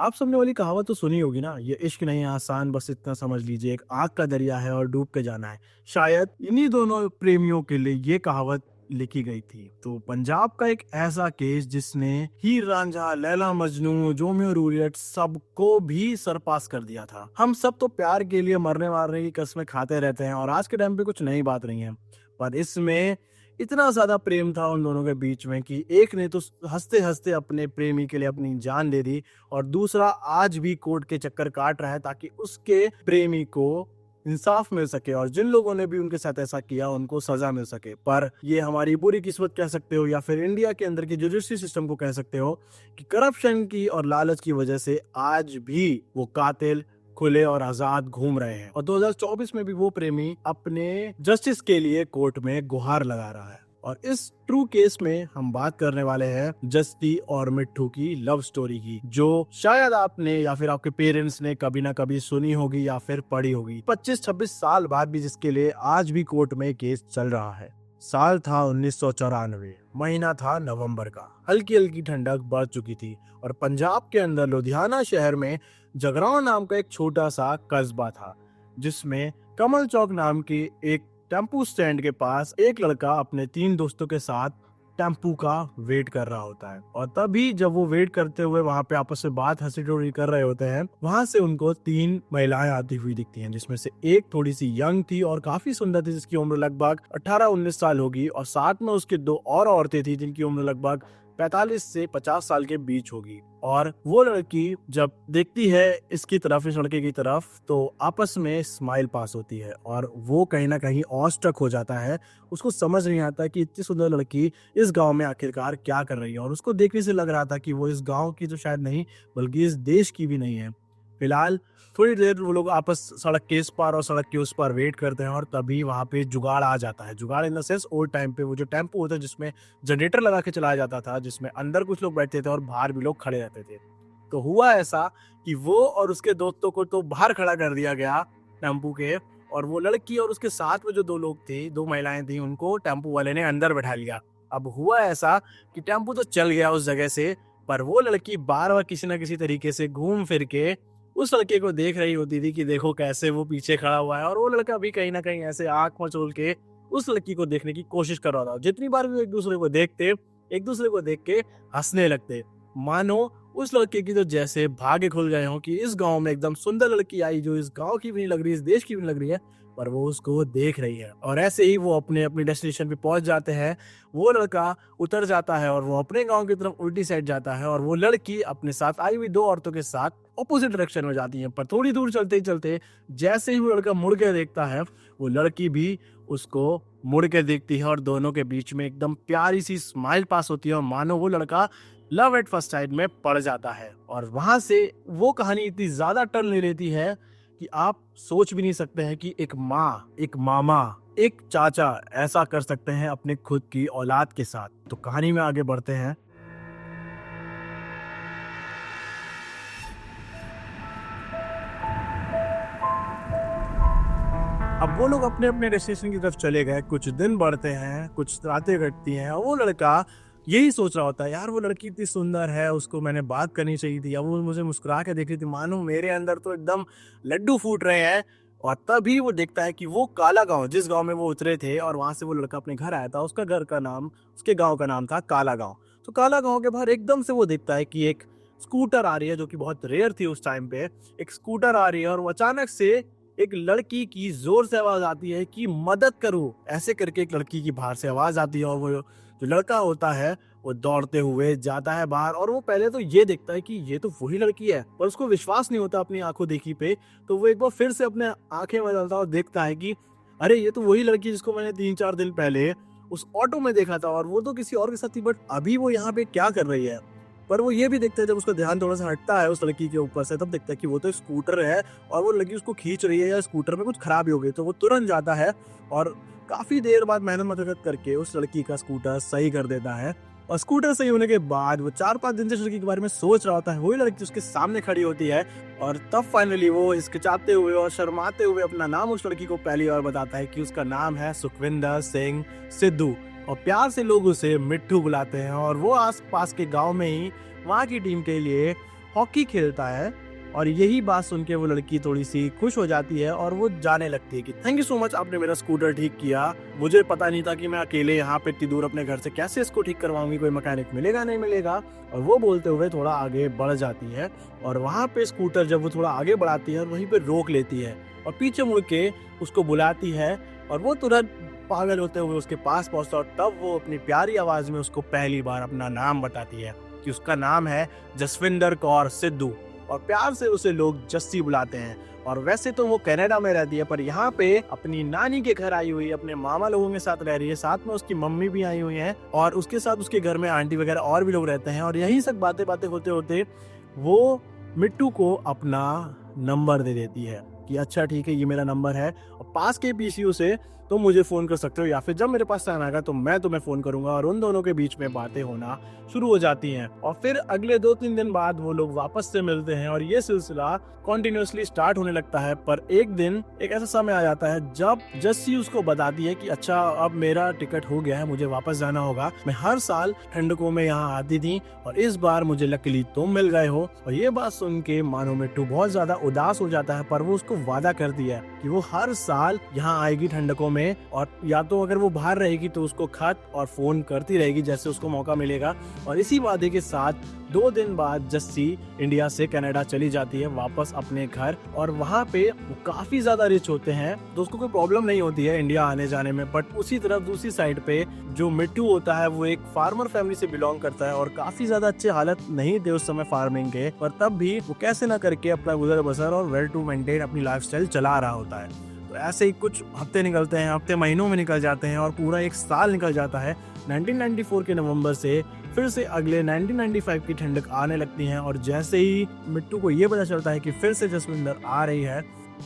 आप सबने वाली कहावत तो सुनी होगी ना, ये इश्क नहीं आसान, बस इतना समझ लीजिए एक आग का दरिया है और डूब के जाना है। शायद इन्हीं दोनों प्रेमियों के लिए ये कहावत लिखी गई थी। तो पंजाब का एक ऐसा केस जिसने हीर रांझा, लैला मजनू, रोमियो और जूलियट सबको भी सरपास कर दिया था। हम सब तो प्यार के लिए मरने मारने की कस्में खाते रहते हैं और आज के टाइम पे कुछ नई बात नहीं है, पर इसमें इतना ज्यादा प्रेम था उन दोनों के बीच में कि एक ने तो हंसते हंसते अपने प्रेमी के लिए अपनी जान दे दी और दूसरा आज भी कोर्ट के चक्कर काट रहा है ताकि उसके प्रेमी को इंसाफ मिल सके और जिन लोगों ने भी उनके साथ ऐसा किया उनको सजा मिल सके। पर ये हमारी बुरी किस्मत कह सकते हो या फिर इंडिया के अंदर की जुडिशरी सिस्टम को कह सकते हो कि करप्शन की और लालच की वजह से आज भी वो कातिल खुले और आजाद घूम रहे हैं और 2024 में भी वो प्रेमी अपने जस्टिस के लिए कोर्ट में गुहार लगा रहा है। और इस ट्रू केस में हम बात करने वाले हैं जस्ती और मिट्ठू की लव स्टोरी की, जो शायद आपने या फिर आपके पेरेंट्स ने कभी ना कभी सुनी होगी या फिर पढ़ी होगी। 25-26 साल बाद भी जिसके लिए आज भी कोर्ट में केस चल रहा है। साल था 1994, महीना था नवंबर का। हल्की हल्की ठंडक बढ़ चुकी थी और पंजाब के अंदर लुधियाना शहर में जगरांव नाम का एक छोटा सा कस्बा था, जिसमें कमल चौक नाम की एक टेम्पू स्टैंड के पास एक लड़का अपने 3 दोस्तों के साथ टेम्पू का वेट कर रहा होता है। और तभी जब वो वेट करते हुए वहां पे आपस में बात हंसी ठोड़ी कर रहे होते हैं, वहां से उनको 3 महिलाएं आती हुई दिखती हैं, जिसमें से एक थोड़ी सी यंग थी और काफी सुंदर थी, जिसकी उम्र लगभग 18-19 साल होगी, और साथ में उसके 2 और औरतें थी जिनकी उम्र लगभग 45 से 50 साल के बीच होगी। और वो लड़की जब देखती है इसकी तरफ, इस लड़के की तरफ, तो आपस में स्माइल पास होती है और वो कहीं ना कहीं ऑस्ट्रक हो जाता है। उसको समझ नहीं आता कि इतनी सुंदर लड़की इस गांव में आखिरकार क्या कर रही है, और उसको देखने से लग रहा था कि वो इस गांव की तो शायद नहीं बल्कि इस देश की भी नहीं है। फिलहाल थोड़ी देर वो लोग आपस सड़क के इस पार और सड़क के उस पार वेट करते हैं और तभी वहां पे जुगाड़ आ जाता है। जुगाड़ in the sense old time पे वो जो टेम्पो होता है जिसमें जनरेटर लगा के चलाया जाता था, जिसमें अंदर कुछ लोग बैठते थे और बाहर भी लोग खड़े रहते थे। तो हुआ ऐसा कि वो और उसके दोस्तों को तो बाहर खड़ा कर दिया गया टेम्पू के, और वो लड़की और उसके साथ में जो 2 लोग थे, 2 महिलाएं थी, उनको टेम्पू वाले ने अंदर बैठा लिया। अब हुआ ऐसा कि टेम्पू तो चल गया उस जगह से, पर वो लड़की बार बार किसी ना किसी तरीके से घूम फिर के उस लड़के को देख रही होती थी कि देखो कैसे वो पीछे खड़ा हुआ है, और वो लड़का भी कहीं ना कहीं ऐसे आंख मचोल के उस लड़की को देखने की कोशिश कर रहा था। जितनी बार भी वो एक दूसरे को देखते, एक दूसरे को देख के हंसने लगते, मानो उस लड़के की तो जैसे भाग्य खुल गए हो कि इस गांव में एकदम सुंदर लड़की आई जो इस गांव की भी नहीं लग रही, इस देश की भी नहीं लग रही है, पर वो उसको देख रही है। और ऐसे ही वो अपने अपनी डेस्टिनेशन पे पहुंच जाते हैं। वो लड़का उतर जाता है और वो अपने गांव की तरफ उल्टी साइड जाता है, और वो लड़की अपने साथ आई हुई 2 औरतों के साथ ऑपोजिट डायरेक्शन में जाती है। पर थोड़ी दूर चलते ही चलते जैसे ही वो लड़का मुड़ के देखता है, वो लड़की भी उसको मुड़ के देखती है और दोनों के बीच में एकदम प्यारी सी स्माइल पास होती है, और मानो वो लड़का लव एट फर्स्ट साइट में पड़ जाता है। और वहां से वो कहानी इतनी ज्यादा टर्न ले लेती है कि आप सोच भी नहीं सकते हैं कि एक माँ, एक मामा, एक चाचा ऐसा कर सकते हैं अपने खुद की औलाद के साथ। तो कहानी में आगे बढ़ते हैं। अब वो लोग अपने अपने डेस्टिनेशन की तरफ चले गए। कुछ दिन बढ़ते हैं, कुछ रातें कटती हैं, और वो लड़का यही सोच रहा होता है, यार वो लड़की इतनी सुंदर है, उसको मैंने बात करनी चाहिए थी, या वो मुझे मुस्कुरा के देख रही थी, मानो मेरे अंदर तो एकदम लड्डू फूट रहे हैं। और तभी वो देखता है कि वो काला गांव, जिस गांव में वो उतरे थे और वहां से वो लड़का अपने घर आया था, उसका घर का नाम, उसके गांव का नाम था काला गांव। तो काला गांव के बाहर एकदम से वो देखता है कि एक स्कूटर आ रही है, जो कि बहुत रेयर थी उस टाइम पे। एक स्कूटर आ रही है और वो अचानक से एक लड़की की जोर से आवाज आती है कि मदद करो, ऐसे करके एक लड़की की बाहर से आवाज आती है, और वो जो लड़का होता है वो दौड़ते हुए जाता है बाहर। और वो पहले तो ये देखता है कि ये तो वही लड़की है, पर उसको विश्वास नहीं होता अपनी आंखों देखी पे। तो वो एक बार फिर से अपने आंखें बदलता और देखता है कि अरे ये तो वही लड़की जिसको मैंने 3-4 दिन पहले उस ऑटो में देखा था, और वो तो किसी और के साथ थी, बट अभी वो यहाँ पे क्या कर रही है। पर वो ये भी देखता है, जब उसका ध्यान थोड़ा सा हटता है उस लड़की के ऊपर से, तब देखता है कि वो तो एक स्कूटर है और वो लड़की उसको खींच रही है, या स्कूटर में कुछ खराबी हो गई। तो वो तुरंत जाता है और काफी देर बाद मेहनत मशक्कत करके उस लड़की का स्कूटर सही कर देता है। और स्कूटर सही होने के बाद वो 4-5 दिन से उस लड़की के बारे में सोच रहा होता है। वही लड़की उसके सामने खड़ी होती है, और तब फाइनली वो हिचकिचाते हुए और शर्माते हुए अपना नाम उस लड़की को पहली बार बताता है कि उसका नाम है सुखविंदर सिंह सिद्धू, और प्यार से लोग उसे मिट्ठू बुलाते हैं। और वो आस पास के गाँव में ही वहाँ की टीम के लिए हॉकी खेलता है। और यही बात सुन के वो लड़की थोड़ी सी खुश हो जाती है और वो जाने लगती है कि थैंक यू सो मच, आपने मेरा स्कूटर ठीक किया। मुझे पता नहीं था कि मैं अकेले यहाँ पे इतनी दूर अपने घर से कैसे इसको ठीक करवाऊंगी, कोई मैकेनिक मिलेगा नहीं मिलेगा। और वो बोलते हुए थोड़ा आगे बढ़ जाती है और वहाँ पे स्कूटर जब वो थोड़ा आगे बढ़ाती है और वहीं पे रोक लेती है और पीछे मुड़ के उसको बुलाती है और वो तुरंत पागल होते हुए उसके पास पहुंचता है और तब वो अपनी प्यारी आवाज में उसको पहली बार अपना नाम बताती है कि उसका नाम है जसविंदर कौर सिद्धू और प्यार से उसे लोग जस्सी बुलाते हैं। और वैसे तो वो कनाडा में रहती है पर यहाँ पे अपनी नानी के घर आई हुई है, अपने मामा लोगों के साथ रह रही है, साथ में उसकी मम्मी भी आई हुई है और उसके साथ उसके घर में आंटी वगैरह और भी लोग रहते हैं। और यही सब बातें बातें होते होते वो मिट्टू को अपना नंबर दे देती है कि अच्छा ठीक है, ये मेरा नंबर है और पास के पीसीयू से तुम मुझे फोन कर सकते हो या फिर जब मेरे पास टाइम आएगा तो मैं तुम्हें फोन करूंगा। और उन दोनों के बीच में बातें होना शुरू हो जाती हैं और फिर अगले 2-3 दिन बाद वो लोग वापस से मिलते हैं और ये सिलसिला कॉन्टिन्यूसली स्टार्ट होने लगता है। पर एक दिन एक ऐसा समय आ जाता है जब जस्सी उसको बताती है कि अच्छा अब मेरा टिकट हो गया है, मुझे वापस जाना होगा। मैं हर साल ठंडकों में यहाँ आती थी और इस बार मुझे लकीली तुम मिल गए हो। और ये बात सुन के मानो मिट्टू बहुत ज्यादा उदास हो जाता है पर वो उसको वादा करती है कि वो हर साल यहाँ आएगी ठंडकों में और या तो अगर वो बाहर रहेगी तो उसको खत और फोन करती रहेगी जैसे उसको मौका मिलेगा। और इसी वादे के साथ 2 दिन बाद जस्सी इंडिया से कनाडा चली जाती है वापस अपने घर और वहाँ पे वो काफी ज्यादा रिच होते हैं तो उसको कोई प्रॉब्लम नहीं होती है इंडिया आने जाने में। बट उसी तरफ दूसरी साइड पे जो मिट्टू होता है वो एक फार्मर फैमिली से बिलोंग करता है और काफी ज्यादा अच्छे हालत नहीं थे उस समय फार्मिंग के, पर तब भी वो कैसे ना करके अपना गुजर बसर और वेल टू मेंटेन अपनी लाइफस्टाइल चला रहा होता है। तो ऐसे ही कुछ हफ्ते निकलते हैं, हफ्ते महीनों में निकल जाते हैं और पूरा एक साल निकल जाता है। 1994 के नवंबर से फिर से अगले 1995 की ठंडक आने लगती है और जैसे ही मिट्टू को ये पता चलता है कि फिर से जसविंदर आ रही है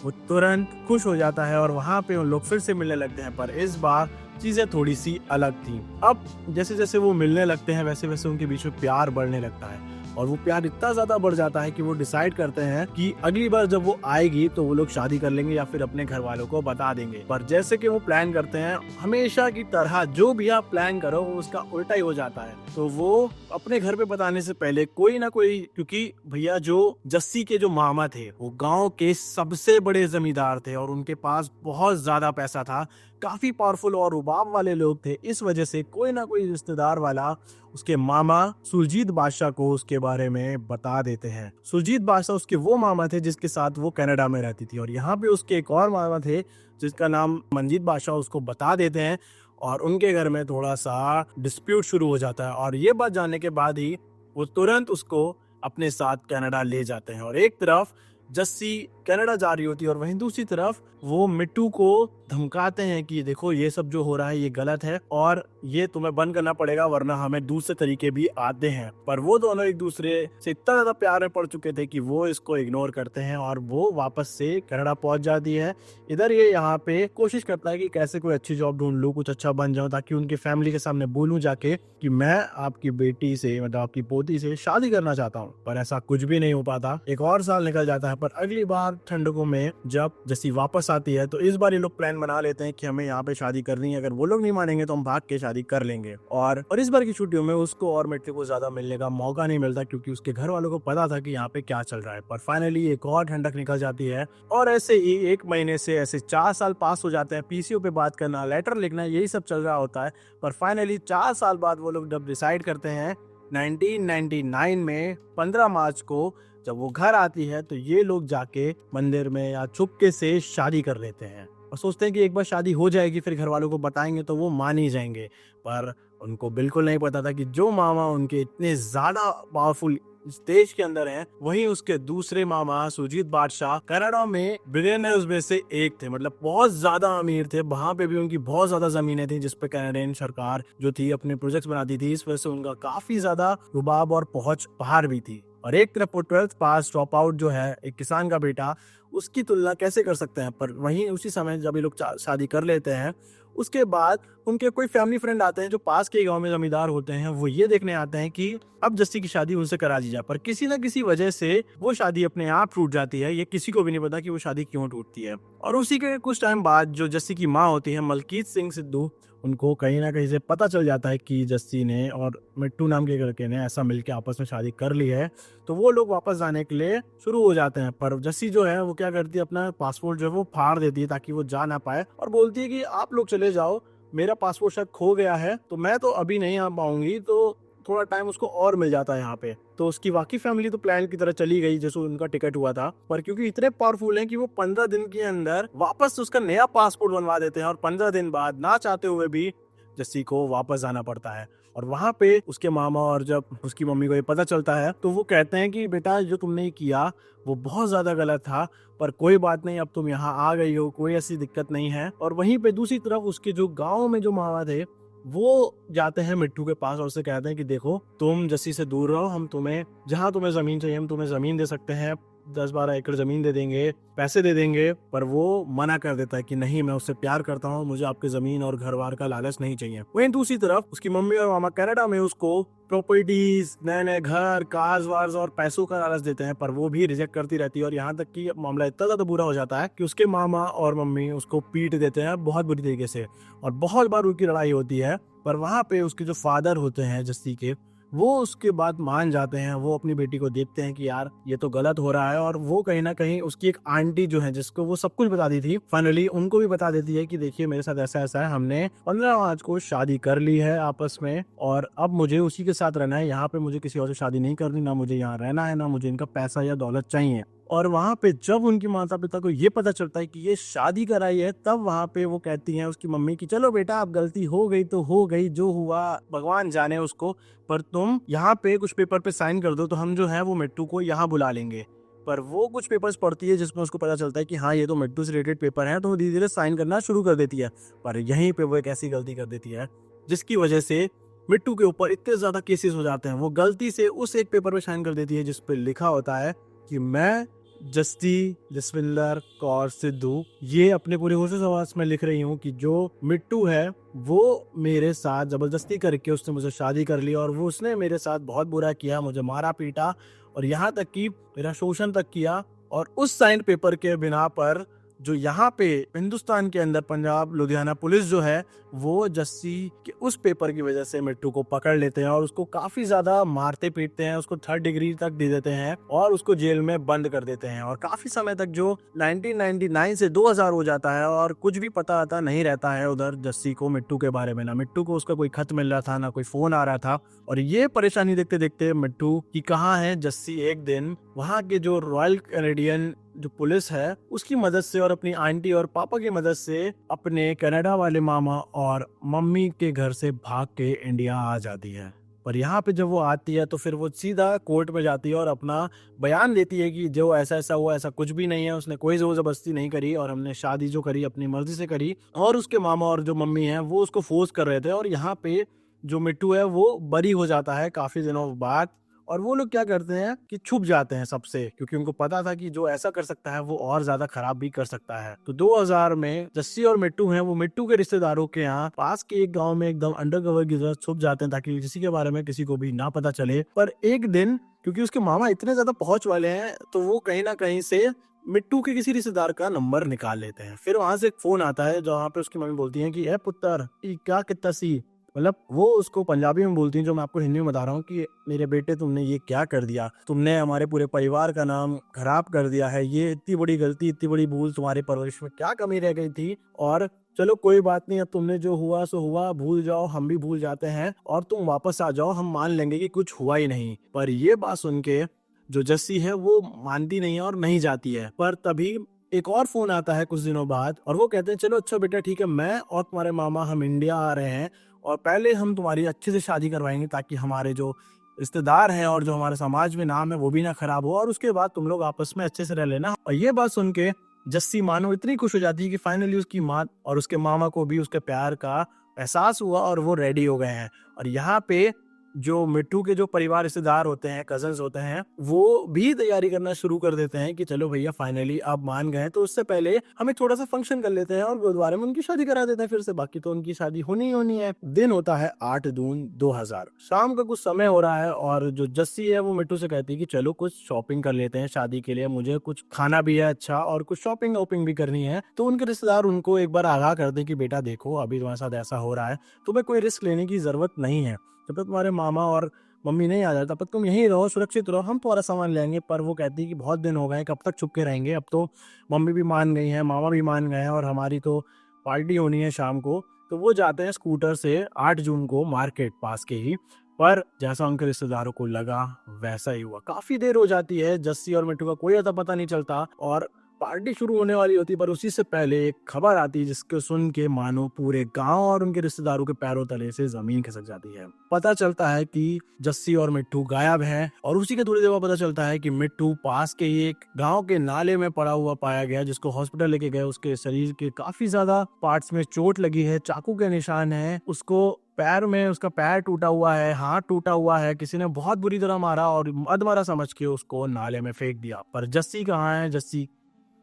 वो तुरंत खुश हो जाता है और वहाँ पे उन लोग फिर से मिलने लगते हैं। पर इस बार चीजें थोड़ी सी अलग थी। अब जैसे जैसे वो मिलने लगते हैं वैसे वैसे उनके बीच में प्यार बढ़ने लगता है और वो प्यार इतना ज्यादा बढ़ जाता है कि वो डिसाइड करते हैं कि अगली बार जब वो आएगी तो वो लोग शादी कर लेंगे या फिर अपने घर वालों को बता देंगे। पर जैसे कि वो प्लान करते हैं हमेशा की तरह जो भी आप प्लान करो वो उसका उल्टा ही हो जाता है। तो वो अपने घर पे बताने से पहले कोई ना कोई, क्योंकि भैया जो जस्सी के जो मामा थे वो गांव के सबसे बड़े जमींदार थे और उनके पास बहुत ज्यादा पैसा था, काफी पावरफुल और रुबाब वाले लोग थे। इस वजह से कोई ना कोई रिश्तेदार वाला उसके मामा सुरजीत बादशाह को उसके बारे में बता देते हैं। सुरजीत बादशाह उसके वो मामा थे जिसके साथ वो कनाडा में रहती थी और यहाँ पे उसके एक और मामा थे जिसका नाम मंजीत बादशाह, उसको बता देते हैं और उनके घर में थोड़ा सा डिस्प्यूट शुरू हो जाता है। और ये बात जानने के बाद ही वो तुरंत उसको अपने साथ कनाडा ले जाते हैं और एक तरफ जस्सी कनाडा जा रही होती है और वहीं दूसरी तरफ वो मिट्टू को धमकाते हैं कि देखो ये सब जो हो रहा है ये गलत है और ये तुम्हें बंद करना पड़ेगा वरना हमें दूसरे तरीके भी आते हैं। पर वो दोनों एक दूसरे से इतना ज्यादा प्यार में पड़ चुके थे कि वो इसको इग्नोर करते हैं और वो वापस से कनाडा पहुंच जाती है। इधर ये यहाँ पे कोशिश करता है कि कैसे कोई अच्छी जॉब ढूंढ लूं, कुछ अच्छा बन जाऊं ताकि उनकी फैमिली के सामने बोलूं जाके कि मैं आपकी बेटी से मतलब आपकी पोती से शादी करना चाहता हूँ। पर ऐसा कुछ भी नहीं हो पाता। एक और साल निकल जाता है पर अगली बार ठंडकों में जब जैसी वापस आती है तो इस बार ये लोग प्लान बना लेते हैं कि हमें यहाँ पे शादी करनी है, अगर वो लोग नहीं मानेंगे तो हम भाग के शादी कर लेंगे। और इस बार की छुट्टियों में उसको और मिट्टू को ज्यादा मिलने का मौका नहीं मिलता क्योंकि उसके घर वालों को पता था कि यहाँ पे क्या चल रहा है। पर फाइनली एक और ठंडक निकल जाती है और ऐसे ही 1 महीने से ऐसे 4 साल पास हो जाते हैं। पीसीओ पे बात करना, लेटर लिखना, यही सब चल रहा होता है। पर फाइनली 4 साल बाद वो लोग जब डिसाइड करते हैं 1999 में 15 मार्च को जब वो घर आती है तो ये लोग जाके मंदिर में या चुपके से शादी कर लेते हैं और सोचते हैं कि एक बार शादी हो जाएगी फिर घर वालों को बताएंगे तो वो मान ही जाएंगे। पर उनको बिल्कुल नहीं पता था कि जो मामा उनके इतने ज्यादा पावरफुल इस देश के अंदर हैं वहीं उसके दूसरे मामा सुरजीत बादशाह कनाडा में बिलियनर्स में से एक थे, मतलब बहुत ज्यादा अमीर थे। वहां पे भी उनकी बहुत ज्यादा जमीनें थी जिसपे कनाडियन सरकार जो थी अपने प्रोजेक्ट्स बनाती थी। इस वजह से उनका काफी ज्यादा रुबाब और पहुंच बाहर भी थी। और एक तरफ वो 12th पास ड्रॉप आउट जो है एक किसान का बेटा, उसकी तुलना कैसे कर सकते हैं। पर वहीं उसी समय जब ये लोग शादी कर लेते हैं उसके बाद उनके कोई फैमिली फ्रेंड आते हैं जो पास के गांव में जमींदार होते हैं, वो ये देखने आते हैं कि अब जस्सी की शादी उनसे करा दी जाए। पर किसी न किसी वजह से वो शादी अपने आप टूट जाती है, ये किसी को भी नहीं पता कि वो शादी क्यों टूटती है। और उसी के कुछ टाइम बाद जो जस्सी की माँ होती है मलकीत सिंह सिद्धू, उनको कहीं ना कहीं से पता चल जाता है कि जस्सी ने और मिट्टू नाम के लड़के ने ऐसा मिलके आपस में शादी कर ली है, तो वो लोग वापस जाने के लिए शुरू हो जाते हैं। पर जस्सी जो है वो क्या करती है, अपना पासपोर्ट जो है वो फाड़ देती है ताकि वो जा ना पाए, और बोलती है कि आप लोग चले जाओ, मेरा पासपोर्ट शायद खो गया है तो मैं तो अभी नहीं आ पाऊंगी, तो थोड़ा टाइम उसको और मिल जाता है यहाँ पे। तो उसकी बाकी फैमिली तो प्लान की तरह चली गई जैसे उनका टिकट हुआ था, पर क्योंकि इतने पावरफुल हैं कि वो 15 दिन के अंदर वापस उसका नया पासपोर्ट बनवा देते हैं, और 15 दिन बाद ना चाहते हुए भी जस्सी को वापस जाना पड़ता है। और वहां पे उसके मामा और जब उसकी मम्मी को ये पता चलता है तो वो कहते हैं कि बेटा जो तुमने ये किया वो बहुत ज्यादा गलत था, पर कोई बात नहीं, अब तुम यहाँ आ गई हो, कोई ऐसी दिक्कत नहीं है। और वहीं पे दूसरी तरफ उसके जो गाँव में जो मामा थे वो जाते हैं मिट्टू के पास और उसे कहते हैं कि देखो तुम जस्सी से दूर रहो, हम तुम्हें जहाँ तुम्हें जमीन चाहिए हम तुम्हें जमीन दे सकते हैं, 10-12 एकड़ जमीन दे देंगे, पैसे दे देंगे। पर वो मना कर देता है कि नहीं, मैं उससे प्यार करता हूँ, मुझे आपकी जमीन और घर बार का लालच नहीं चाहिए। वहीं दूसरी तरफ उसकी मम्मी और मामा कनाडा में उसको प्रॉपर्टीज, नए नए घर, कार्स वार्स और पैसों का लालच देते हैं, पर वो भी रिजेक्ट करती रहती है। और यहाँ तक कि मामला इतना ज्यादा बुरा हो जाता है कि उसके मामा और मम्मी उसको पीट देते हैं बहुत बुरी तरीके से, और बहुत बार उनकी लड़ाई होती है। पर वहां पे उसके जो फादर होते हैं जस्सी के, वो उसके बाद मान जाते हैं। वो अपनी बेटी को देखते हैं कि यार ये तो गलत हो रहा है, और वो कहीं ना कहीं उसकी एक आंटी जो है जिसको वो सब कुछ बता दी थी, फाइनली उनको भी बता देती है कि देखिए मेरे साथ ऐसा ऐसा है, हमने 15 मार्च को शादी कर ली है आपस में, और अब मुझे उसी के साथ रहना है, यहाँ पे मुझे किसी और से शादी नहीं करनी, ना मुझे यहाँ रहना है, ना मुझे इनका पैसा या दौलत चाहिए। और वहां पे जब उनकी माता पिता को ये पता चलता है कि ये शादी कराई है, तब वहां पे वो कहती हैं उसकी मम्मी की चलो बेटा अब गलती हो गई तो हो गई, जो हुआ भगवान जाने उसको, पर तुम यहाँ पे कुछ पेपर पे साइन कर दो तो हम जो है वो मिट्टू को यहाँ बुला लेंगे। पर वो कुछ पेपर्स पढ़ती है जिसमें उसको पता चलता है कि हाँ ये तो मिट्टू से रिलेटेड पेपर है, तो वो धीरे धीरे साइन करना शुरू कर देती है। पर यहीं पे वो एक ऐसी गलती कर देती है जिसकी वजह से मिट्टू के ऊपर इतने ज्यादा केसेस हो जाते हैं। वो गलती से उस एक पेपर पे साइन कर देती है जिसपे लिखा होता है कि मैं जस्ती जसविंदर कौर सिद्धू ये अपने पूरे होश आवाज में लिख रही हूँ कि जो मिट्टू है वो मेरे साथ जबरदस्ती करके उसने मुझे शादी कर ली, और वो उसने मेरे साथ बहुत बुरा किया, मुझे मारा पीटा और यहाँ तक कि मेरा शोषण तक किया। और उस साइन पेपर के बिना पर जो यहाँ पे हिंदुस्तान के अंदर पंजाब लुधियाना पुलिस जो है वो जस्सी के उस पेपर की वजह से मिट्टू को पकड़ लेते हैं और उसको काफी ज्यादा मारते पीटते हैं, उसको 3rd डिग्री तक दे देते हैं और उसको जेल में बंद कर देते हैं। और काफी समय तक जो 1999 से 2000 हो जाता है और कुछ भी पता आता नहीं रहता है उधर जस्सी को मिट्टू के बारे में, ना मिट्टू को उसका कोई खत मिल रहा था, ना कोई फोन आ रहा था। और ये परेशानी देखते देखते मिट्टू की कहाँ है जस्सी एक दिन वहाँ के जो रॉयल कैनेडियन जो पुलिस है उसकी मदद से और अपनी आंटी और पापा की मदद से अपने कनाडा वाले मामा और मम्मी के घर से भाग के इंडिया आ जाती है। पर यहाँ पे जब वो आती है तो फिर वो सीधा कोर्ट में जाती है और अपना बयान देती है कि जो ऐसा ऐसा हुआ ऐसा कुछ भी नहीं है, उसने कोई जोर जबरदस्ती नहीं करी और हमने शादी जो करी अपनी मर्जी से करी। और उसके मामा और जो मम्मी है वो उसको फोर्स कर रहे थे। और यहाँ पे जो मिट्टू है वो बरी हो जाता है काफी दिनों बाद। और वो लोग क्या करते हैं कि छुप जाते हैं सबसे, क्योंकि उनको पता था कि जो ऐसा कर सकता है वो और ज्यादा खराब भी कर सकता है। तो 2000 में जस्सी और मिट्टू हैं वो मिट्टू के रिश्तेदारों के यहाँ पास के एक गांव में एकदम अंडरकवर की तरह छुप जाते हैं ताकि किसी के बारे में किसी को भी ना पता चले। पर एक दिन क्योंकि उसके मामा इतने ज्यादा पहुंच वाले हैं तो वो कहीं ना कहीं से मिट्टू के किसी रिश्तेदार का नंबर निकाल लेते हैं। फिर वहां से एक फोन आता है जहाँ पे उसकी मम्मी बोलती है कि ए पुत्र क्या कितना सी, मतलब वो उसको पंजाबी में बोलती हैं जो मैं आपको हिंदी में बता रहा हूँ कि मेरे बेटे तुमने ये क्या कर दिया, तुमने हमारे पूरे परिवार का नाम खराब कर दिया है, ये इतनी बड़ी गलती इतनी बड़ी भूल, तुम्हारे परवरिश में क्या कमी रह गई थी। और चलो कोई बात नहीं, अब तुमने जो हुआ सो हुआ, भूल जाओ, हम भी भूल जाते हैं और तुम वापस आ जाओ, हम मान लेंगे कि कुछ हुआ ही नहीं। पर ये बात सुन के जो जस्सी है वो मानती नहीं है और नहीं जाती है। पर तभी एक और फोन आता है कुछ दिनों बाद और वो कहते हैं चलो अच्छा बेटा ठीक है, मैं और तुम्हारे मामा हम इंडिया आ रहे हैं और पहले हम तुम्हारी अच्छे से शादी करवाएंगे ताकि हमारे जो रिश्तेदार हैं और जो हमारे समाज में नाम है वो भी ना खराब हो, और उसके बाद तुम लोग आपस में अच्छे से रह लेना। और ये बात सुन के जस्सी मानो इतनी खुश हो जाती है कि फाइनली उसकी माँ और उसके मामा को भी उसके प्यार का एहसास हुआ और वो रेडी हो गए हैं। और यहाँ पे जो मिट्टू के जो परिवार रिश्तेदार होते हैं, कजन्स होते हैं, वो भी तैयारी करना शुरू कर देते हैं कि चलो भैया फाइनली आप मान गए, तो उससे पहले हमें थोड़ा सा फंक्शन कर लेते हैं और गुरुद्वारे में उनकी शादी करा देते हैं फिर से, बाकी तो उनकी शादी होनी ही होनी है। दिन होता है 8 जून 2000, शाम का कुछ समय हो रहा है और जो जस्सी है वो मिट्टू से कहती है कि चलो कुछ शॉपिंग कर लेते हैं शादी के लिए, मुझे कुछ खाना भी है अच्छा और कुछ शॉपिंग वॉपिंग भी करनी है। तो उनके रिश्तेदार उनको एक बार आगाह कर दें कि बेटा देखो अभी तुम्हारे साथ ऐसा हो रहा है, तुम्हें कोई रिस्क लेने की जरूरत नहीं है, जब तक तुम्हारे मामा और मम्मी नहीं आ जाते तब तक तुम यहीं रहो, सुरक्षित रहो, हम तुम्हारा सामान लेंगे। पर वो कहती है कि बहुत दिन हो गए, कब तक चुपके रहेंगे, अब तो मम्मी भी मान गई हैं, मामा भी मान गए हैं और हमारी तो पार्टी होनी है शाम को। तो वो जाते हैं स्कूटर से 8 जून को मार्केट पास के ही। पर जैसा उनके रिश्तेदारों को लगा वैसा ही हुआ, काफी देर हो जाती है, जस्सी और मिट्टू का कोई अता पता नहीं चलता और पार्टी शुरू होने वाली होती है। पर उसी से पहले एक खबर आती है जिसको सुन के मानो पूरे गांव और उनके रिश्तेदारों के पैरों तले से जमीन खिसक जाती है। पता चलता है कि जस्सी और मिट्टू गायब हैं और उसी के थोड़ी देर बाद पता चलता है कि मिट्टू पास के ही एक गांव के नाले में पड़ा हुआ पाया गया, जिसको हॉस्पिटल लेके गए। उसके शरीर के काफी ज्यादा पार्ट्स में चोट लगी है, चाकू के निशान है, उसको पैर में उसका पैर टूटा हुआ है, हाथ टूटा हुआ है, किसी ने बहुत बुरी तरह मारा और अधमरा समझ के उसको नाले में फेंक दिया। पर जस्सी कहाँ है, जस्सी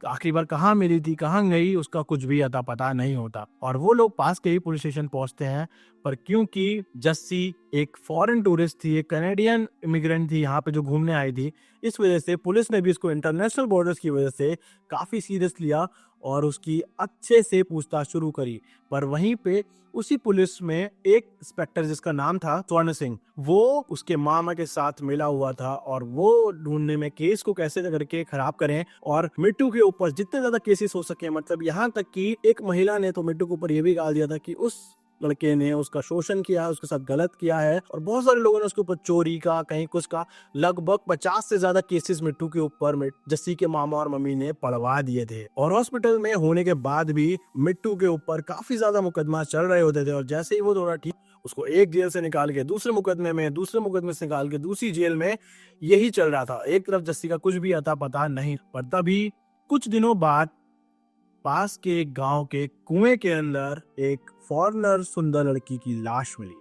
आखिरी बार कहाँ मिली थी, कहाँ गई, उसका कुछ भी अता पता नहीं होता। और वो लोग पास के ही पुलिस स्टेशन पहुंचते हैं, पर क्योंकि जस्सी एक फॉरेन टूरिस्ट थी, एक कनेडियन इमिग्रेंट थी यहाँ पे जो घूमने आई थी, इस वजह से पुलिस ने भी उसको इंटरनेशनल बॉर्डर्स की वजह से काफी सीरियस लिया और उसकी अच्छे से पूछताछ शुरू करी। पर वहीं पे उसी पुलिस में एक इंस्पेक्टर जिसका नाम था स्वर्ण सिंह, वो उसके मामा के साथ मिला हुआ था और वो ढूंढने में केस को कैसे करके खराब करें और मिट्टू के ऊपर जितने ज्यादा केसेस हो सके, मतलब यहाँ तक कि एक महिला ने तो मिट्टू के ऊपर ये भी गाल दिया था कि उस लड़के ने उसका शोषण किया, उसके साथ गलत किया है और बहुत सारे लोगों ने उसके ऊपर चोरी का, कहीं कुछ का, लगभग 50 से ज्यादा केसेस मिट्टू के ऊपर जस्सी के मामा और मम्मी ने पड़वा दिए थे। और हॉस्पिटल में होने के बाद भी मिट्टू के ऊपर काफी ज्यादा मुकदमा चल रहे होते थे और जैसे ही वो थोड़ा ठीक, उसको एक जेल से निकाल के दूसरे मुकदमे में, दूसरे मुकदमे से निकाल के दूसरी जेल में, यही चल रहा था। एक तरफ जस्सी का कुछ भी अता पता नहीं। पर तभी कुछ दिनों बाद पास के एक गांव के कुएं के अंदर एक फॉरेनर सुंदर लड़की की लाश मिली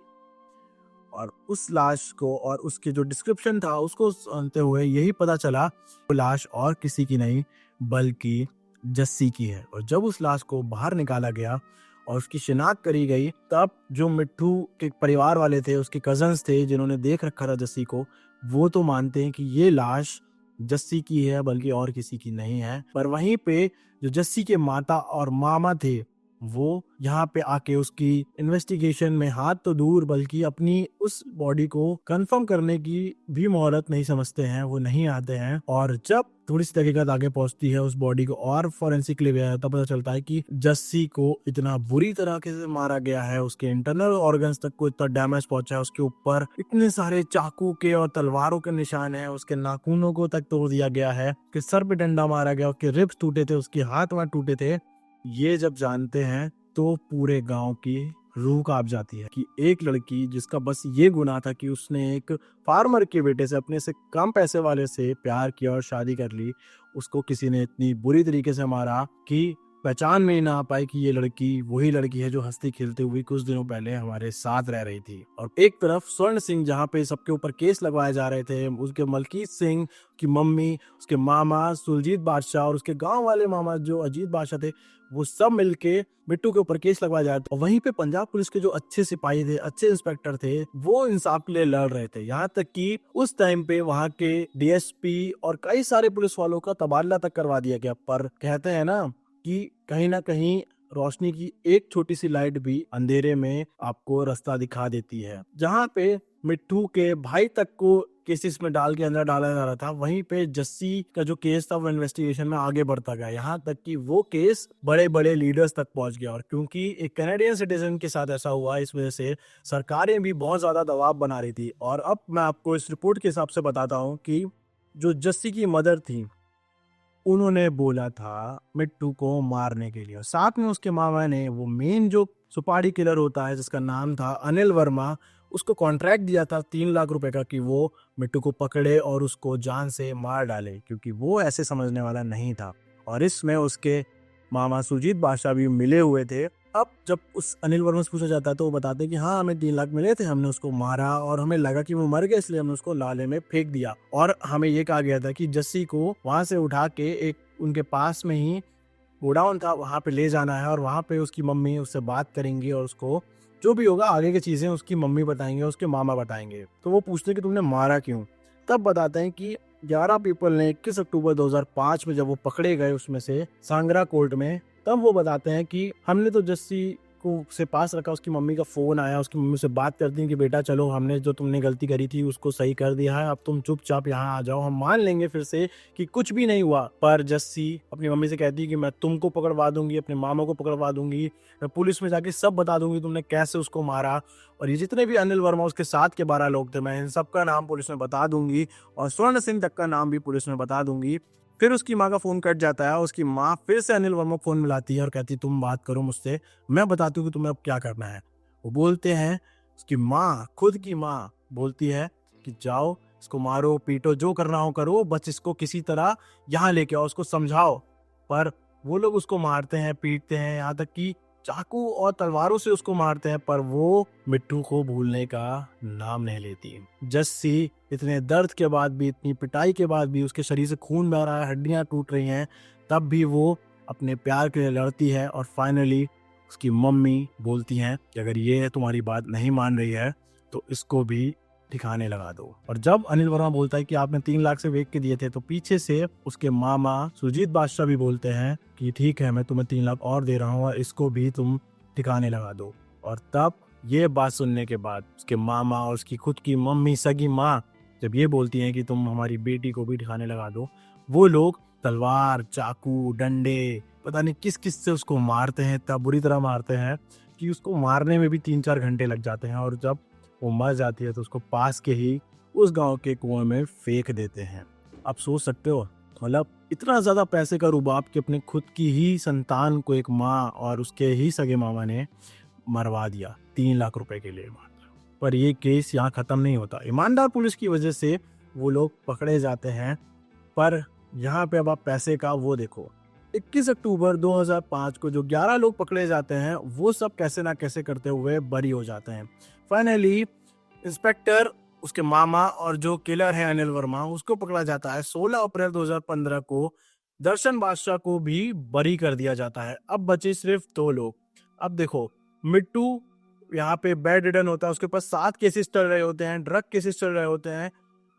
और उस लाश को और उसके जो डिस्क्रिप्शन था उसको सुनते हुए यही पता चला वो लाश और किसी की नहीं बल्कि जस्सी की है। और जब उस लाश को बाहर निकाला गया और उसकी शिनाख्त करी गई, तब जो मिट्टू के परिवार वाले थे, उसके कजन्स थे जिन्होंने देख रखा था जस्सी को, वो तो मानते हैं कि ये लाश जस्सी की है बल्कि और किसी की नहीं है। पर वहीं पे जो जस्सी के माता और मामा थे वो यहाँ पे आके उसकी इन्वेस्टिगेशन में हाथ तो दूर बल्कि अपनी उस बॉडी को कंफर्म करने की भी मोहलत नहीं समझते हैं, वो नहीं आते हैं। और जब थोड़ी सी तहकीकात आगे पहुंचती है उस बॉडी को और फॉरेंसिक ले गया, तब पता चलता है कि जस्सी को इतना बुरी तरह से मारा गया है, उसके इंटरनल ऑर्गन्स तक को इतना डैमेज पहुंचा है, उसके ऊपर इतने सारे चाकू के और तलवारों के निशान है, उसके नाखूनों को तक तोड़ दिया गया है, उसके सर पे डंडा मारा गया, उसके रिब्स टूटे थे, उसके हाथ वहां टूटे थे। ये जब जानते हैं तो पूरे गांव की रूह कांप जाती है कि एक लड़की जिसका बस ये गुनाह था कि उसने एक फार्मर के बेटे से, अपने से कम पैसे वाले से प्यार किया और शादी कर ली, उसको किसी ने इतनी बुरी तरीके से मारा कि पहचान में ही ना आ पाई कि ये लड़की वही लड़की है जो हंसती खेलती हुई कुछ दिनों पहले हमारे साथ रह रही थी। और एक तरफ स्वर्ण सिंह जहाँ पे सबके ऊपर केस लगवाए जा रहे थे, उसके मलकीत सिंह की मम्मी, उसके मामा सुलजीत बादशाह और उसके गांव वाले मामा जो अजीत बादशाह थे, वो सब मिलके मिट्टू के ऊपर केस लगवाए जा रहे थे। और वहीं पे पंजाब पुलिस के जो अच्छे सिपाही थे, अच्छे इंस्पेक्टर थे, वो इंसाफ के लिए लड़ रहे थे। यहाँ तक कि उस टाइम पे वहाँ के डीएसपी और कई सारे पुलिस वालों का तबादला तक करवा दिया गया। पर कहते हैं ना कि कहीं ना कहीं रोशनी की एक छोटी सी लाइट भी अंधेरे में आपको रास्ता दिखा देती है। जहाँ पे मिट्टू के भाई तक को केसेस में डाल के अंदर डाला जा रहा था, वहीं पे जस्सी का जो केस था वो इन्वेस्टिगेशन में आगे बढ़ता गया, यहाँ तक कि वो केस बड़े बड़े लीडर्स तक पहुंच गया। और क्योंकि एक कैनेडियन सिटीजन के साथ ऐसा हुआ, इस वजह से सरकारें भी बहुत ज्यादा दबाव बना रही थी। और अब मैं आपको इस रिपोर्ट के हिसाब से बताता हूँ कि जो जस्सी की मदर थी उन्होंने बोला था मिट्टू को मारने के लिए, और साथ में उसके मामा ने वो मेन जो सुपारी किलर होता है जिसका नाम था अनिल वर्मा, उसको कॉन्ट्रैक्ट दिया था 3 लाख रुपए का कि वो मिट्टू को पकड़े और उसको जान से मार डाले, क्योंकि वो ऐसे समझने वाला नहीं था। और इसमें उसके मामा सुजीत बादशाह भी मिले हुए थे। अब जब उस अनिल वर्मा से पूछा जाता है तो वो बताते हैं कि हाँ हमें 3 लाख मिले थे, हमने उसको मारा और हमें लगा कि वो मर गया इसलिए हमने उसको नाले में फेंक दिया। और हमें ये कहा गया था कि जस्सी को वहां से उठा के एक उनके पास में ही गोडाउन था वहां पे ले जाना है और वहां पे उसकी मम्मी उससे बात करेंगी और उसको जो भी होगा आगे की चीजें उसकी मम्मी बताएंगे, उसके मामा बताएंगे। तो वो पूछते हैं कि तुमने मारा क्यों। तब बताते हैं कि 11 पीपल ने 21 अक्टूबर 2005 में जब वो पकड़े गए उसमें से सांगरा कोर्ट में, तब वो बताते हैं कि हमने तो जस्सी को से पास रखा, उसकी मम्मी का फोन आया, उसकी मम्मी से बात करती है कि बेटा चलो हमने जो तुमने गलती करी थी उसको सही कर दिया है, अब तुम चुपचाप यहाँ आ जाओ, हम मान लेंगे फिर से कि कुछ भी नहीं हुआ। पर जस्सी अपनी मम्मी से कहती है कि मैं तुमको पकड़वा दूंगी, अपने मामा को पकड़वा दूंगी, मैं पुलिस में जाके सब बता दूंगी तुमने कैसे उसको मारा, और ये जितने भी अनिल वर्मा उसके साथ के 12 लोग थे मैं इन सबका नाम पुलिस में बता दूंगी और स्वर्ण सिंह तक का नाम भी पुलिस में बता दूंगी। फिर उसकी माँ का फोन कट जाता है, उसकी माँ फिर से अनिल वर्मा को फोन मिलाती है और कहती है तुम बात करो मुझसे, मैं बताती हूँ कि तुम्हें अब क्या करना है। वो बोलते हैं, उसकी माँ, खुद की माँ बोलती है कि जाओ इसको मारो पीटो जो करना हो करो, बस इसको किसी तरह यहाँ लेके आओ, उसको समझाओ। पर वो लोग उसको मारते हैं, पीटते हैं, यहाँ तक कि चाकू और तलवारों से उसको मारते हैं, पर वो मिट्टू को भूलने का नाम नहीं लेती। जस्सी इतने दर्द के बाद भी, इतनी पिटाई के बाद भी, उसके शरीर से खून बह रहा है, हड्डियां टूट रही हैं, तब भी वो अपने प्यार के लिए लड़ती है और फाइनली उसकी मम्मी बोलती हैं कि अगर ये तुम्हारी बात नहीं मान रही है तो इसको भी ठिकाने लगा दो। और जब अनिल वर्मा बोलता है कि आपने 3 लाख से बेच के दिए थे, तो पीछे से उसके मामा सुजीत बादशाह भी बोलते हैं कि ठीक है मैं तुम्हें 3 लाख और दे रहा हूँ और इसको भी तुम ठिकाने लगा दो। और तब ये बात सुनने के बाद उसके मामा और उसकी खुद की मम्मी, सगी माँ, जब ये बोलती हैं कि तुम हमारी बेटी को भी ठिकाने लगा दो, वो लोग तलवार, चाकू, डंडे, पता नहीं किस किस से उसको मारते हैं, इतना बुरी तरह मारते हैं कि उसको मारने में भी 3-4 घंटे लग जाते हैं। और जब वो मर जाती है तो उसको पास के ही उस गांव के कुएं में फेंक देते हैं। आप सोच सकते हो, मतलब इतना ज्यादा पैसे का रुबाब कि अपने खुद की ही संतान को एक माँ और उसके ही सगे मामा ने मरवा दिया 3 लाख रुपए के लिए। पर ये केस यहाँ खत्म नहीं होता। ईमानदार पुलिस की वजह से वो लोग पकड़े जाते हैं, पर यहाँ पे अब आप पैसे का वो देखो, 21 अक्टूबर 2005 को जो 11 लोग पकड़े जाते हैं वो सब कैसे ना कैसे करते हुए बरी हो जाते हैं। फाइनली इंस्पेक्टर, उसके मामा और जो किलर है अनिल वर्मा, उसको पकड़ा जाता है। 16 अप्रैल 2015 को दर्शन बादशाह को भी बरी कर दिया जाता है। अब बचे सिर्फ 2 लोग। अब देखो, मिट्टू यहाँ पे बेड रिडन होता है, उसके पास 7 केसेस चल रहे होते हैं, ड्रग केसेस चल रहे होते हैं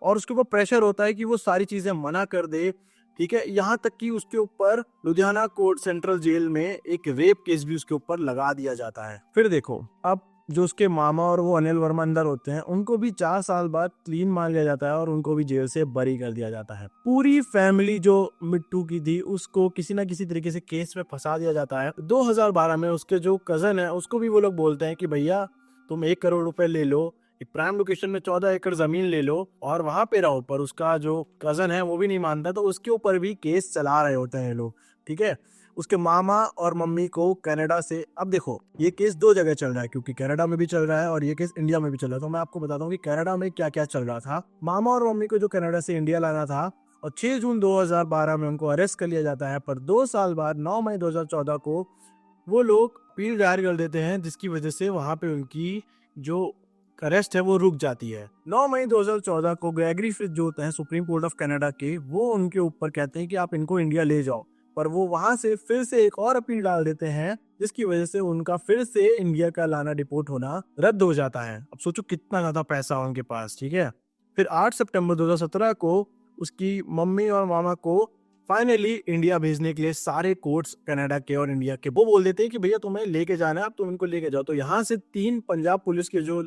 और उसके ऊपर प्रेशर होता है कि वो सारी चीजें मना कर दे, ठीक है। यहाँ तक कि उसके ऊपर लुधियाना कोर्ट सेंट्रल जेल में एक रेप केस भी उसके ऊपर लगा दिया जाता है। फिर देखो, अब जो उसके मामा और वो अनिल वर्मा अंदर होते हैं उनको भी 4 साल बाद क्लीन मान लिया जाता है और उनको भी जेल से बरी कर दिया जाता है। पूरी फैमिली जो मिट्टू की थी उसको किसी ना किसी तरीके से केस में फंसा दिया जाता है। 2012 में उसके जो कजन है उसको भी वो लोग बोलते हैं कि भैया तुम 1 करोड़ रुपए ले लो, एक प्राइम लोकेशन में 14 एकड़ जमीन ले लो और वहां पे रहो। पर उसका जो कजन है वो भी नहीं मानता, तो उसके ऊपर भी केस चला रहे होते हैं लोग, ठीक है। उसके मामा और मम्मी को कनाडा से, अब देखो ये केस 2 जगह चल रहा है क्योंकि कनाडा में भी चल रहा है और ये केस इंडिया में भी चल रहा है। तो मैं आपको बताता हूँ कि कनाडा में क्या क्या चल रहा था। मामा और मम्मी को जो कनाडा से इंडिया लाना था और 6 जून 2012 में उनको अरेस्ट कर लिया जाता है। पर 2 साल बाद 9 मई 2014 को वो लोग अपील दायर कर देते हैं, जिसकी वजह से वहां पे उनकी जो अरेस्ट है वो रुक जाती है। 9 मई 2014 को ग्रेगरी फिट्ज जो होते हैं सुप्रीम कोर्ट ऑफ कनाडा के, वो उनके ऊपर कहते हैं कि आप इनको इंडिया ले जाओ। पर वो वहां से फिर से एक और अपील डाल देते हैं, जिसकी वजह से उनका फिर से इंडिया का लाना, डिपोर्ट होना रद्द हो जाता है। अब सोचो कितना ज्यादा पैसा है उनके पास, ठीक है। फिर 8 सितंबर 2017 को उसकी मम्मी और मामा को फाइनली इंडिया भेजने के लिए सारे कोर्ट्स कनाडा के और इंडिया के वो बोल देते हैं कि भैया तुम्हें लेके जाना है, अब तुम इनको लेके जाओ। तो यहाँ से 3 पंजाब पुलिस के जो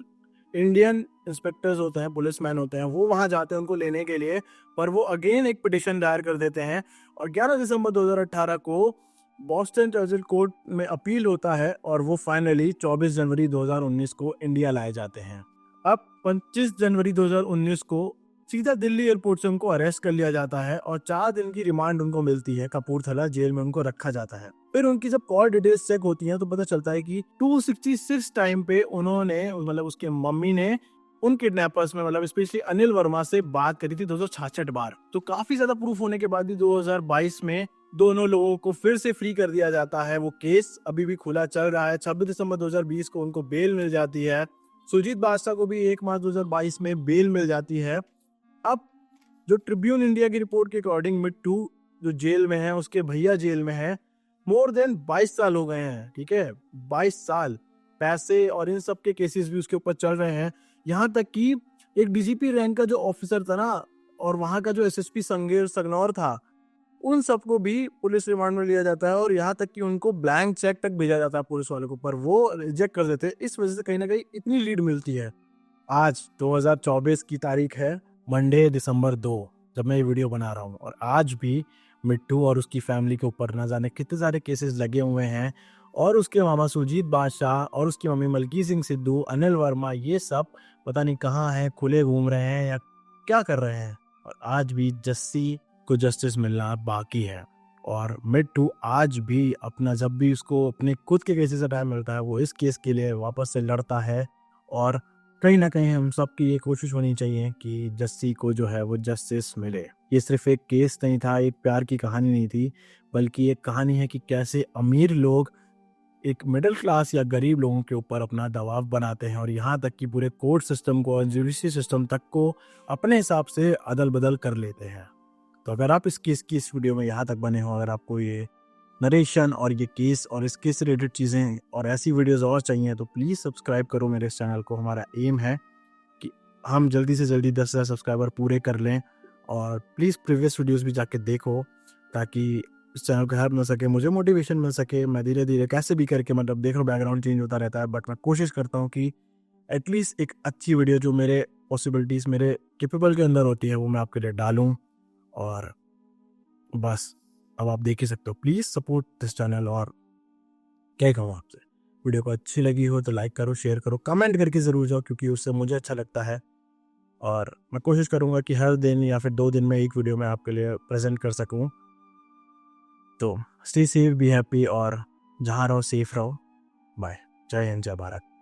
इंडियन इंस्पेक्टर्स होते हैं, पुलिसमैन होते हैं, वो वहां जाते हैं उनको लेने के लिए। पर वो अगेन एक पिटिशन दायर कर देते हैं और 11 दिसंबर 2018 को बॉस्टन चर्चिल कोर्ट में अपील होता है और वो फाइनली 24 जनवरी 2019 को इंडिया लाए जाते हैं। अब 25 जनवरी 2019 को सीधा दिल्ली एयरपोर्ट से उनको अरेस्ट कर लिया जाता है और 4 दिन की रिमांड उनको मिलती है। कपूरथला जेल में उनको रखा जाता है। फिर उनकी जब कॉल डिटेल्स चेक होती हैं तो पता चलता है कि 266 टाइम पे उन्होंने, मतलब उसके मम्मी ने उन किडनैपर्स में, मतलब स्पेशली अनिल वर्मा से बात करी थी 266 बार। तो काफी ज्यादा प्रूफ होने के बाद भी 2022 में दोनों लोगों को फिर से फ्री कर दिया जाता है। वो केस अभी भी खुला चल रहा है। 26 दिसंबर 2020 को उनको बेल मिल जाती है। सुजीत बादशाह को भी 1 मार्च 2022 में बेल मिल जाती है। अब जो ट्रिब्यून इंडिया की रिपोर्ट के अकॉर्डिंग मिट्टू जो जेल में है, उसके भैया जेल में है, मोर देन 22 साल हो गए हैं। ठीक है, 22 साल। पैसे और इन सब के केसेस भी उसके ऊपर चल रहे हैं। यहाँ तक कि एक डीजीपी रैंक का जो ऑफिसर था ना, और वहां का जो एसएसपी संगेर सगनौर था, उन सबको भी पुलिस रिमांड में लिया जाता है और यहाँ तक कि उनको ब्लैंक चेक तक भेजा जाता है पुलिस वालों को, पर वो रिजेक्ट कर देते हैं। इस वजह से कहीं ना कहीं इतनी लीड मिलती है। आज 2024 की तारीख है, मंडे दिसंबर 2, जब मैं ये वीडियो बना रहा हूँ, और आज भी मिट्टू और उसकी फैमिली के ऊपर न जाने कितने सारे केसेस लगे हुए हैं। और उसके मामा सुजीत बादशाह और उसकी मम्मी मलकी सिंह सिद्धू, अनिल वर्मा, ये सब पता नहीं कहाँ हैं, खुले घूम रहे हैं या क्या कर रहे हैं। और आज भी जस्सी को जस्टिस मिलना बाकी है। और मिट्टू आज भी अपना, जब भी उसको अपने खुद के केसेस से टाइम मिलता है, वो इस केस के लिए वापस से लड़ता है। और कहीं ना कहीं हम सब की ये कोशिश होनी चाहिए कि जस्सी को जो है वो जस्टिस मिले। ये सिर्फ एक केस नहीं था, एक प्यार की कहानी नहीं थी, बल्कि एक कहानी है कि कैसे अमीर लोग एक मिडिल क्लास या गरीब लोगों के ऊपर अपना दबाव बनाते हैं, और यहाँ तक कि पूरे कोर्ट सिस्टम को और जुडिशरी सिस्टम तक को अपने हिसाब से अदल बदल कर लेते हैं। तो अगर आप इस केस की इस वीडियो में यहाँ तक बने हो, अगर आपको ये नरेशन और ये केस और इस केस से रिलेटेड चीज़ें और ऐसी वीडियोस और चाहिए, तो प्लीज़ सब्सक्राइब करो मेरे इस चैनल को। हमारा एम है कि हम जल्दी से जल्दी 10,000 सब्सक्राइबर पूरे कर लें। और प्लीज़ प्रीवियस वीडियोस भी जाके देखो, ताकि इस चैनल को हेल्प मिल सके, मुझे मोटिवेशन मिल सके। मैं धीरे धीरे कैसे भी करके, मतलब देख रहा हूँ बैकग्राउंड चेंज होता रहता है, बट मैं कोशिश करता हूँ कि एटलीस्ट एक अच्छी वीडियो जो मेरे पॉसिबिलिटीज़, मेरे कैपेबल के अंदर होती है, वो मैं आपके लिए डालूँ। और बस अब आप देख ही सकते हो। Please support this channel. और क्या कहूँ आपसे, वीडियो को अच्छी लगी हो तो लाइक करो, शेयर करो, कमेंट करके ज़रूर जाओ, क्योंकि उससे मुझे अच्छा लगता है। और मैं कोशिश करूँगा कि हर दिन या फिर 2 दिन में एक वीडियो मैं आपके लिए प्रेजेंट कर सकूँ। तो स्टे सेफ, बी हैप्पी, और जहाँ रहो सेफ रहो। बाय। जय हिंद, जय भारत।